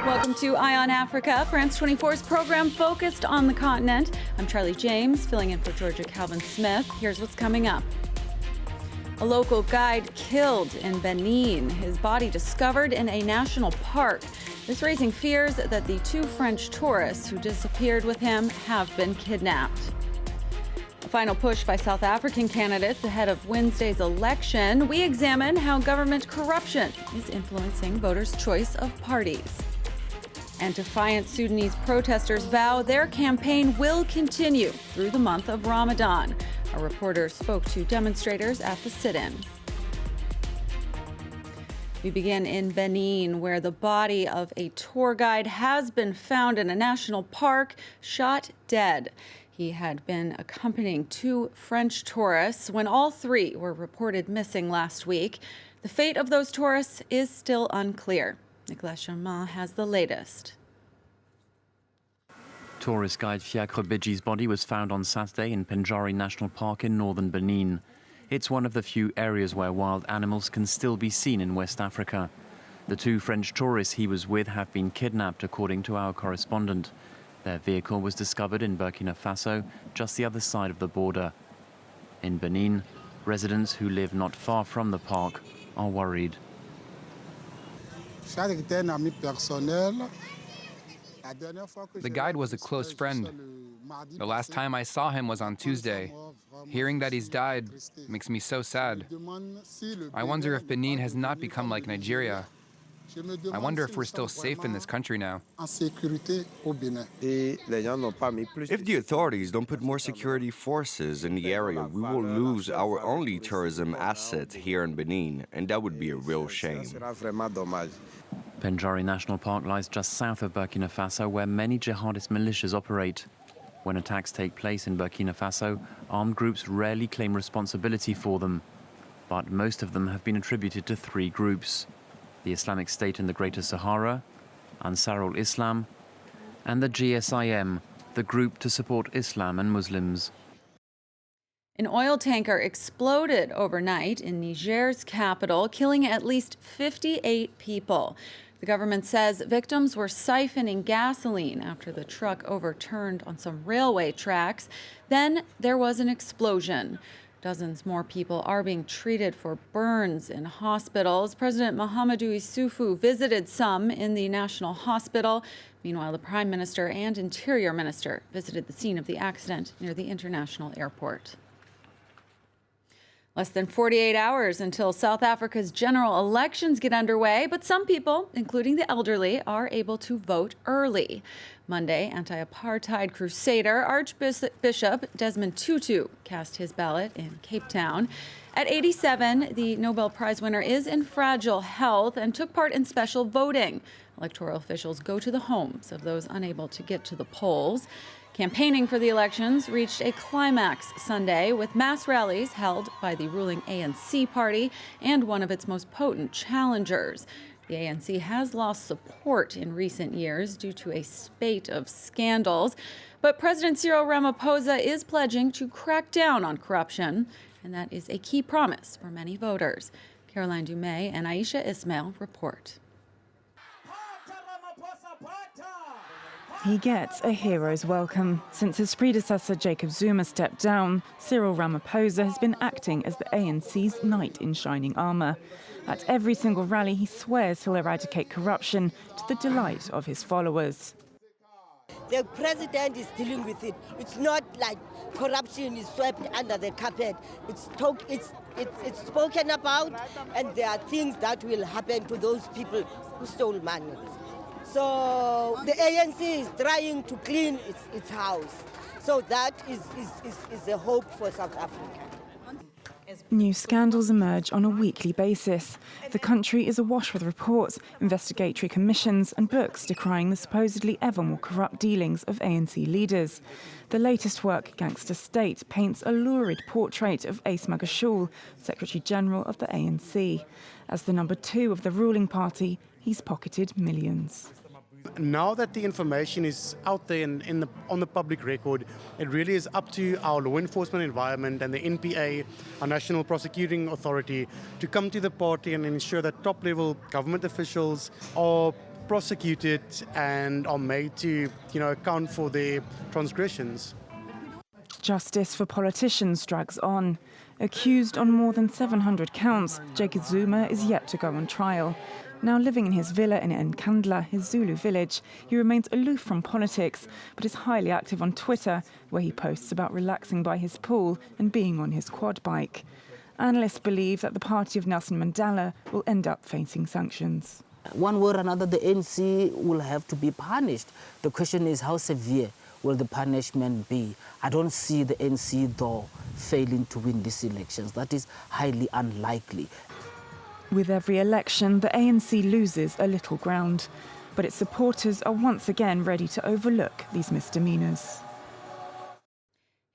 Welcome to Eye on Africa, France 24's program focused on the continent. I'm Charlie James, filling in for Georgia Calvin-Smith. Here's what's coming up. A local guide killed in Benin, his body discovered in a national park. This raising fears that the two French tourists who disappeared with him have been kidnapped. A final push by South African candidates ahead of Wednesday's election. We examine how government corruption is influencing voters' choice of parties. And defiant Sudanese protesters vow their campaign will continue through the month of Ramadan. Our reporter spoke to demonstrators at the sit-in. We begin in Benin, where the body of a tour guide has been found in a national park, shot dead. He had been accompanying two French tourists when all three were reported missing last week. The fate of those tourists is still unclear. Nicolas Germain has the latest. Tourist guide Fiacre Beji's body was found on Saturday in Penjari National Park in northern Benin. It's one of the few areas where wild animals can still be seen in West Africa. The two French tourists he was with have been kidnapped, according to our correspondent. Their vehicle was discovered in Burkina Faso, just the other side of the border. In Benin, residents who live not far from the park are worried. The guide was a close friend. The last time I saw him was on Tuesday. Hearing that he's died makes me so sad. I wonder if Benin has not become like Nigeria. I wonder if we're still safe in this country now. If the authorities don't put more security forces in the area, we will lose our only tourism asset here in Benin, and that would be a real shame. Penjari National Park lies just south of Burkina Faso, where many jihadist militias operate. When attacks take place in Burkina Faso, armed groups rarely claim responsibility for them. But most of them have been attributed to three groups: the Islamic State in the Greater Sahara, Ansar al-Islam, and the GSIM, the group to support Islam and Muslims. An oil tanker exploded overnight in Niger's capital, killing at least 58 people. The government says victims were siphoning gasoline after the truck overturned on some railway tracks. Then there was an explosion. Dozens more people are being treated for burns in hospitals. President Mahamadou Issoufou visited some in the National Hospital. Meanwhile, the Prime Minister and Interior Minister visited the scene of the accident near the international airport. Less than 48 hours until South Africa's general elections get underway, but some people, including the elderly, are able to vote early. Monday, anti-apartheid crusader Archbishop Desmond Tutu cast his ballot in Cape Town. At 87, the Nobel Prize winner is in fragile health and took part in special voting. Electoral officials go to the homes of those unable to get to the polls. Campaigning for the elections reached a climax Sunday with mass rallies held by the ruling ANC party and one of its most potent challengers. The ANC has lost support in recent years due to a spate of scandals, but President Cyril Ramaphosa is pledging to crack down on corruption, and that is a key promise for many voters. Caroline Dumais and Aisha Ismail report. He gets a hero's welcome. Since his predecessor Jacob Zuma stepped down, Cyril Ramaphosa has been acting as the ANC's knight in shining armour. At every single rally, he swears he'll eradicate corruption to the delight of his followers. The president is dealing with it. It's not like corruption is swept under the carpet. It's spoken about, and there are things that will happen to those people who stole money. So the ANC is trying to clean its house. So that is a hope for South Africa. New scandals emerge on a weekly basis. The country is awash with reports, investigatory commissions and books decrying the supposedly ever more corrupt dealings of ANC leaders. The latest work, Gangster State, paints a lurid portrait of Ace Magashule, Secretary General of the ANC. As the number 2 of the ruling party, he's pocketed millions. Now that the information is out there on the public record, it really is up to our law enforcement environment and the NPA, our National Prosecuting Authority, to come to the party and ensure that top-level government officials are prosecuted and are made to, account for their transgressions. Justice for politicians drags on. Accused on more than 700 counts, Jacob Zuma is yet to go on trial. Now living in his villa in Nkandla, his Zulu village, he remains aloof from politics, but is highly active on Twitter, where he posts about relaxing by his pool and being on his quad bike. Analysts believe that the party of Nelson Mandela will end up facing sanctions. One way or another, the ANC will have to be punished. The question is, how severe will the punishment be? I don't see the ANC, though, failing to win these elections. That is highly unlikely. With every election, the ANC loses a little ground, but its supporters are once again ready to overlook these misdemeanors.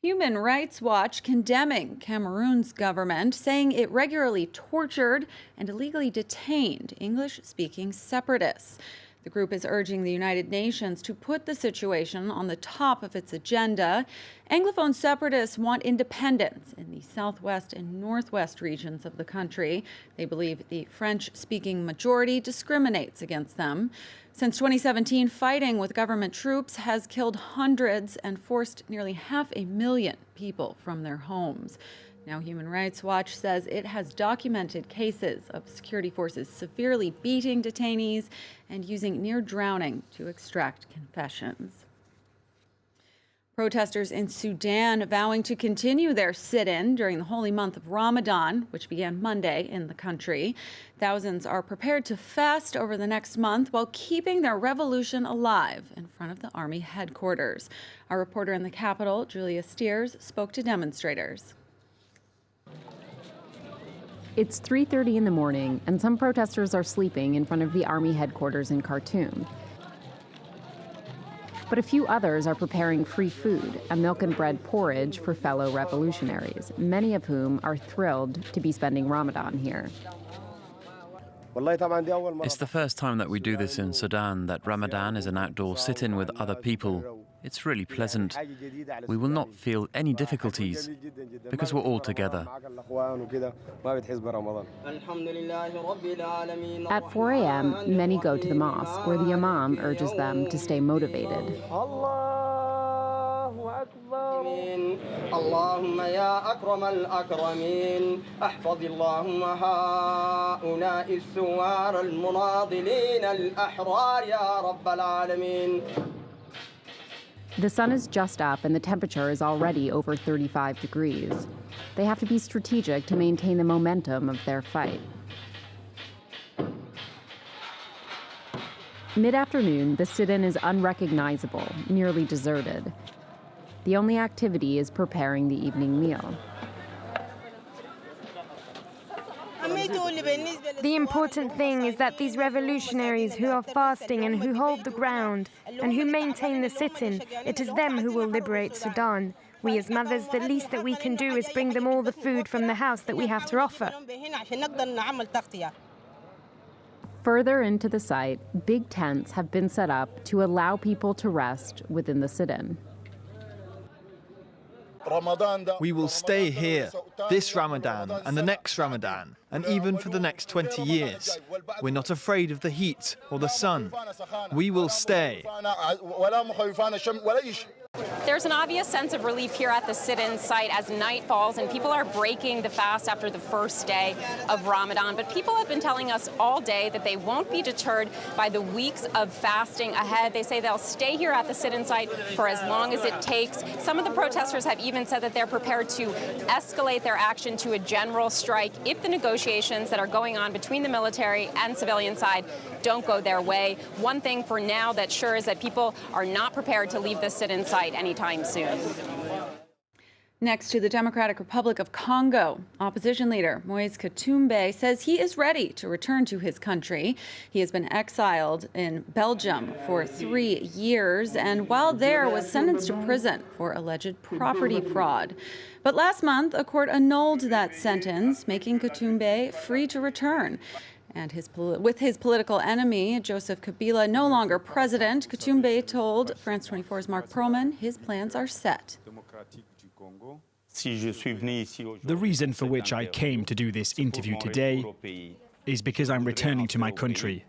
Human Rights Watch condemning Cameroon's government, saying it regularly tortured and illegally detained English-speaking separatists. The group is urging the United Nations to put the situation on the top of its agenda. Anglophone separatists want independence in the southwest and northwest regions of the country. They believe the French-speaking majority discriminates against them. Since 2017, fighting with government troops has killed hundreds and forced nearly 500,000 people from their homes. Now, Human Rights Watch says it has documented cases of security forces severely beating detainees and using near drowning to extract confessions. Protesters in Sudan vowing to continue their sit-in during the holy month of Ramadan, which began Monday in the country. Thousands are prepared to fast over the next month while keeping their revolution alive in front of the army headquarters. Our reporter in the capital, Julia Steers, spoke to demonstrators. It's 3:30 in the morning, and some protesters are sleeping in front of the army headquarters in Khartoum. But a few others are preparing free food, a milk and bread porridge for fellow revolutionaries, many of whom are thrilled to be spending Ramadan here. It's the first time that we do this in Sudan, that Ramadan is an outdoor sit-in with other people. It's really pleasant. We will not feel any difficulties because we're all together. At 4 a.m., many go to the mosque, where the imam urges them to stay motivated. اللهم يا أكرم الأكرمين احفظ اللهم هؤلاء الثوار المناضلين الأحرار يا رب العالمين. The sun is just up and the temperature is already over 35 degrees. They have to be strategic to maintain the momentum of their fight. Mid-afternoon, the sit-in is unrecognizable, nearly deserted. The only activity is preparing the evening meal. The important thing is that these revolutionaries who are fasting and who hold the ground and who maintain the sit-in, it is them who will liberate Sudan. We as mothers, the least that we can do is bring them all the food from the house that we have to offer. Further into the site, big tents have been set up to allow people to rest within the sit-in. We will stay here, this Ramadan and the next Ramadan, and even for the next 20 years. We're not afraid of the heat or the sun. We will stay. There's an obvious sense of relief here at the sit-in site as night falls and people are breaking the fast after the first day of Ramadan. But people have been telling us all day that they won't be deterred by the weeks of fasting ahead. They say they'll stay here at the sit-in site for as long as it takes. Some of the protesters have even said that they're prepared to escalate their action to a general strike if the negotiations that are going on between the military and civilian side don't go their way. One thing for now that's sure is that people are not prepared to leave the sit-in site anytime soon. Next to the Democratic Republic of Congo, opposition leader Moise Katumbi says he is ready to return to his country. He has been exiled in Belgium for 3 years and while there was sentenced to prison for alleged property fraud. But last month, a court annulled that sentence, making Katumbi free to return. And with his political enemy, Joseph Kabila, no longer president, Katumbi told France 24's Mark Perlman his plans are set. The reason for which I came to do this interview today is because I'm returning to my country.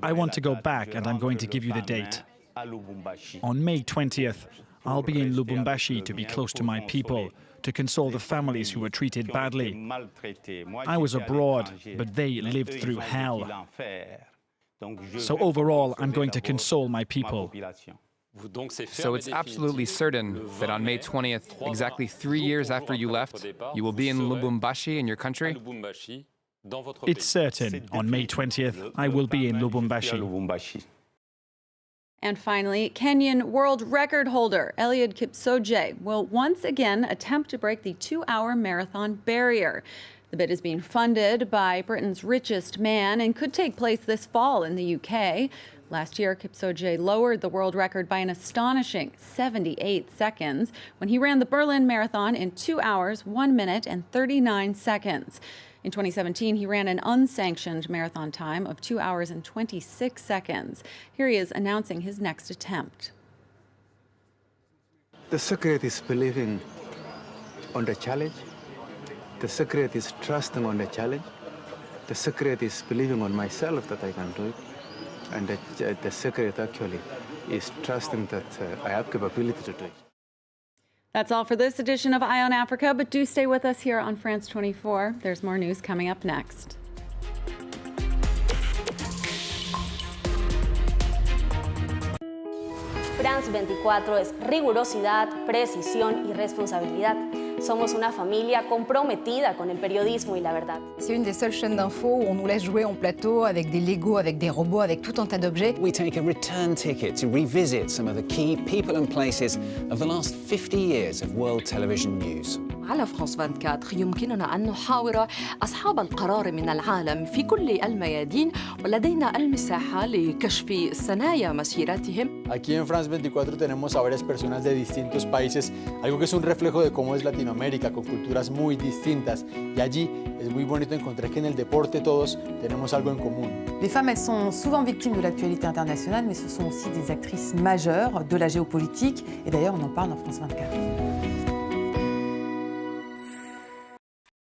I want to go back, and I'm going to give you the date. On May 20th, I'll be in Lubumbashi to be close to my people, to console the families who were treated badly. I was abroad, but they lived through hell. So overall, I'm going to console my people. So it's absolutely certain that on May 20th, exactly 3 years after you left, you will be in Lubumbashi in your country? It's certain. On May 20th, I will be in Lubumbashi. And finally, Kenyan world record holder Eliud Kipchoge will once again attempt to break the 2-hour marathon barrier. The bid is being funded by Britain's richest man and could take place this fall in the UK. Last year, Kipchoge lowered the world record by an astonishing 78 seconds when he ran the Berlin Marathon in 2 hours, 1 minute, and 39 seconds. In 2017, he ran an unsanctioned marathon time of 2 hours and 26 seconds. Here he is announcing his next attempt. The secret is believing on the challenge. The secret is trusting on the challenge. The secret is believing on myself that I can do it. And the secret actually is trusting that I have capability to do it. That's all for this edition of Eye on Africa, but do stay with us here on France 24. There's more news coming up next. France 24 es rigurosidad, precisión y responsabilidad. Somos una familia comprometida con el periodismo y la verdad. C'est une des seules chaînes d'infos où on nous laisse jouer en plateau avec des Legos, avec des robots, avec tout un tas d'objets. We take a return ticket to revisit some of the key people and places of the last 50 years of world television news. على فرانس 24 يمكننا أن نحاور أصحاب القرار من العالم في كل الميادين ولدينا المساحة لكشف ثنايا مسيرتهم. Aquí en France 24 tenemos a varias personas de distintos países, algo que es un reflejo de cómo es Latinoamérica, con culturas muy distintas. Y allí es muy bonito encontrar que en el deporte todos tenemos algo en común. Les femmes, elles sont souvent victimes de l'actualité internationale, mais ce sont aussi des actrices majeures de la géopolitique. Et d'ailleurs, on en parle dans France 24.